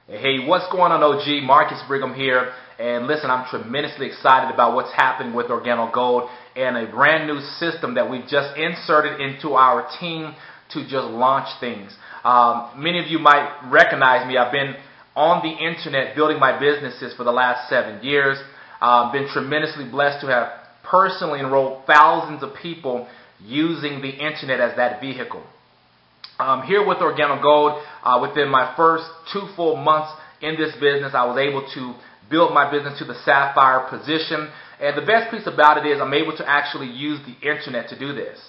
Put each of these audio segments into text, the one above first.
Hey, what's going on, OG? Marcus Brigham here. And listen, I'm tremendously excited about what's happening with Organo Gold and a brand new system that we've just inserted into our team to just launch things. Many of you might recognize me. I've been on the internet building my businesses for the last 7 years. Been tremendously blessed to have personally enrolled thousands of people using the internet as that vehicle. Here with Organo Gold, within my first 2 full months in this business, I was able to build my business to the sapphire position. And the best piece about it is I'm able to actually use the internet to do this.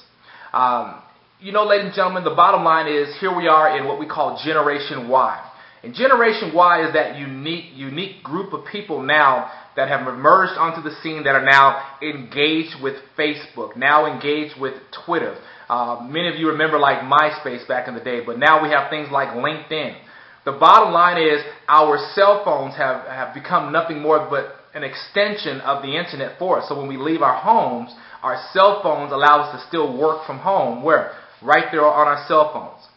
You know, ladies and gentlemen, the bottom line is here we are in what we call Generation Y. And Generation Y is that unique group of people now that have emerged onto the scene that are now engaged with Facebook, now engaged with Twitter. Many of you remember like MySpace back in the day, but now we have things like LinkedIn. The bottom line is our cell phones have become nothing more but an extension of the internet for us. So when we leave our homes, our cell phones allow us to still work from home. Where? Right there on our cell phones.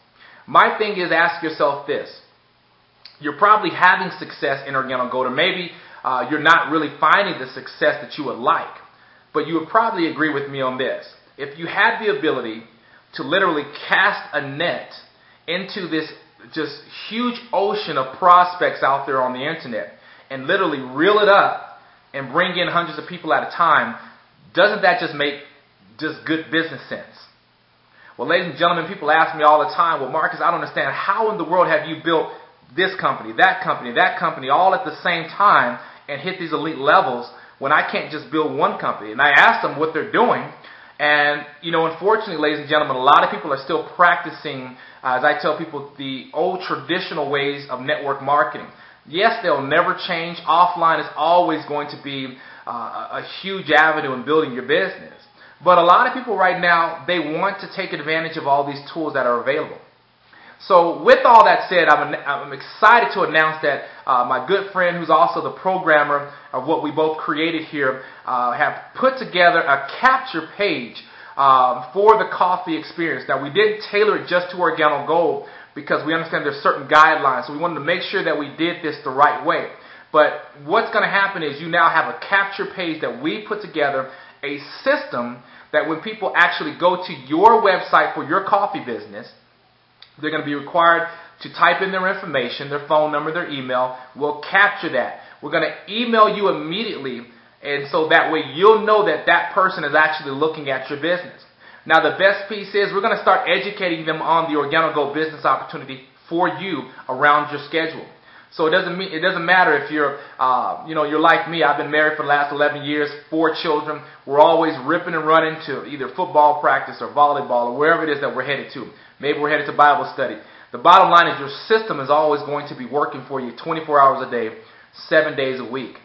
My thing is, ask yourself this. You're probably having success in Organo Gold, or maybe you're not really finding the success that you would like. But you would probably agree with me on this. If you had the ability to literally cast a net into this just huge ocean of prospects out there on the internet and literally reel it up and bring in hundreds of people at a time, doesn't that just make just good business sense? Well, ladies and gentlemen, people ask me all the time, well, Marcus, I don't understand. How in the world have you built this company, that company, all at the same time and hit these elite levels when I can't just build one company? And I ask them what they're doing. And, you know, unfortunately, ladies and gentlemen, a lot of people are still practicing, as I tell people, the old traditional ways of network marketing. Yes, they'll never change. Offline is always going to be a huge avenue in building your business. But a lot of people right now, they want to take advantage of all these tools that are available. So with all that said, I'm excited to announce that my good friend, who's also the programmer of what we both created here, have put together a capture page for the coffee experience. Now, we didn't tailor it just to Organo Gold because we understand there's certain guidelines. So we wanted to make sure that we did this the right way. But what's going to happen is you now have a capture page that we put together, a system that when people actually go to your website for your coffee business, they're going to be required to type in their information, their phone number, their email. We'll capture that. We're going to email you immediately, and so that way you'll know that that person is actually looking at your business. Now, the best piece is we're going to start educating them on the Organo Gold business opportunity for you around your schedule. So it doesn't matter if you're you're like me. I've been married for the last 11 years, 4 children. We're always ripping and running to either football practice or volleyball or wherever it is that we're headed to. Maybe we're headed to Bible study. The bottom line is your system is always going to be working for you 24 hours a day, 7 days a week.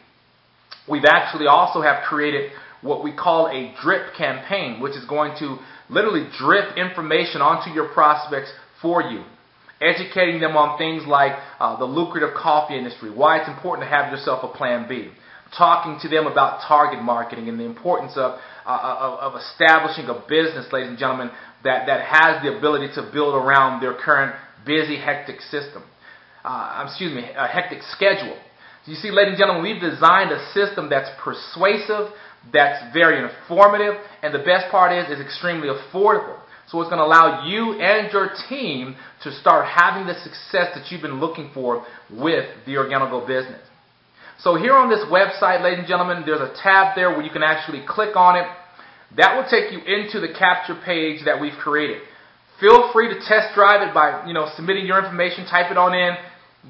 We've actually also have created what we call a drip campaign, which is going to literally drip information onto your prospects for you, educating them on things like the lucrative coffee industry, why it's important to have yourself a plan B, talking to them about target marketing and the importance of establishing a business, ladies and gentlemen, that has the ability to build around their current busy, hectic system. A hectic schedule. You see, ladies and gentlemen, we've designed a system that's persuasive, that's very informative, and the best part is it's extremely affordable. So it's going to allow you and your team to start having the success that you've been looking for with the Organo Gold business. So here on this website, ladies and gentlemen, there's a tab there where you can actually click on it. That will take you into the capture page that we've created. Feel free to test drive it by submitting your information, type it on in,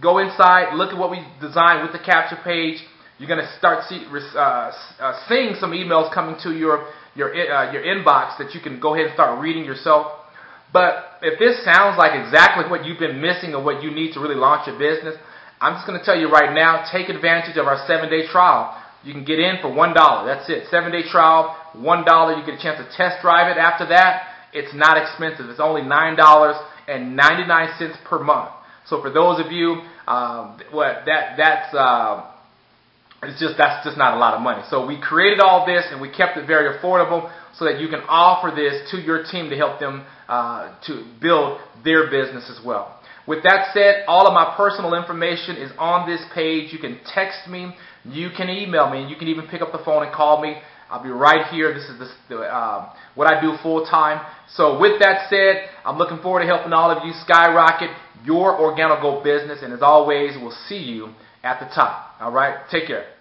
go inside, look at what we designed with the capture page. You're going to start seeing some emails coming to your inbox that you can go ahead and start reading yourself. But if this sounds like exactly what you've been missing or what you need to really launch your business, I'm just going to tell you right now, take advantage of our 7-day trial. You can get in for $1. That's it. 7-day trial, $1. You get a chance to test drive it. After that, it's not expensive. It's only $9.99 per month. So for those of you, that's just not a lot of money. So we created all this and we kept it very affordable so that you can offer this to your team to help them to build their business as well. With that said, all of my personal information is on this page. You can text me, you can email me, and you can even pick up the phone and call me. I'll be right here. This is what I do full time. So with that said, I'm looking forward to helping all of you skyrocket your Organo Gold business. And as always, we'll see you at the top. All right? Take care.